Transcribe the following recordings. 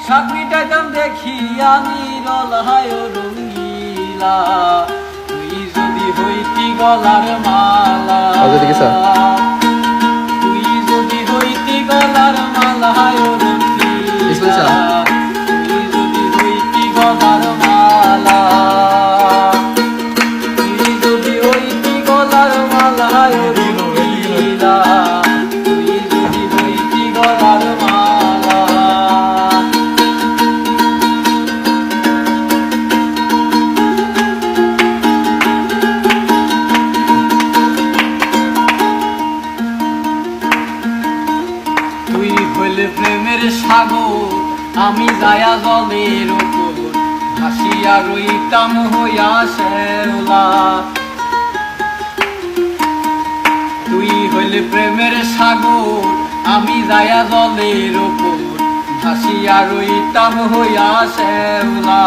সাকরিটাইতাম দেখিয়া নিরল হায় রঙ্গিলা, তুই যদি হইতি গলার মালা, তুই যদি হইতি গলার মালা হায় রঙ্গিলা, তুই যদি হইতি গলার মালা, তুই যদি হইতি গলার মালা হায় রঙ্গিলা, তুই যদি হইতি গলার মালা। তুই হইলে প্রেমের সাগর, আমি যায়া জলের উপর ভাসিয়া রইতাম হইয়া শ্যাওলা। তুই হইলে প্রেমের সাগর, আমি যায়া জলের উপর ভাসিয়া রইতাম হইয়া শ্যাওলা।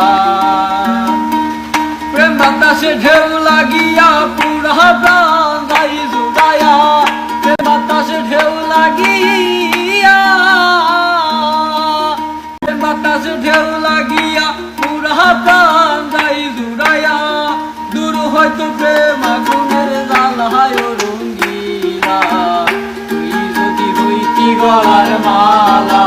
প্রেম বাতাসে ঢেউ লাগিয়া পুরা প্রাণ যাই জুড়াইয়া, প্রেম বাতাসে ঢেউ লাগিয়া, প্রেম বাতাসে ঢেউ লাগিয়া পুরা প্রাণ যাই জুড়াইয়া। দূর হয়তো প্রেম আগুনের জাল হায় রঙ্গিলা, তুই যদি হইতি গলার মালা।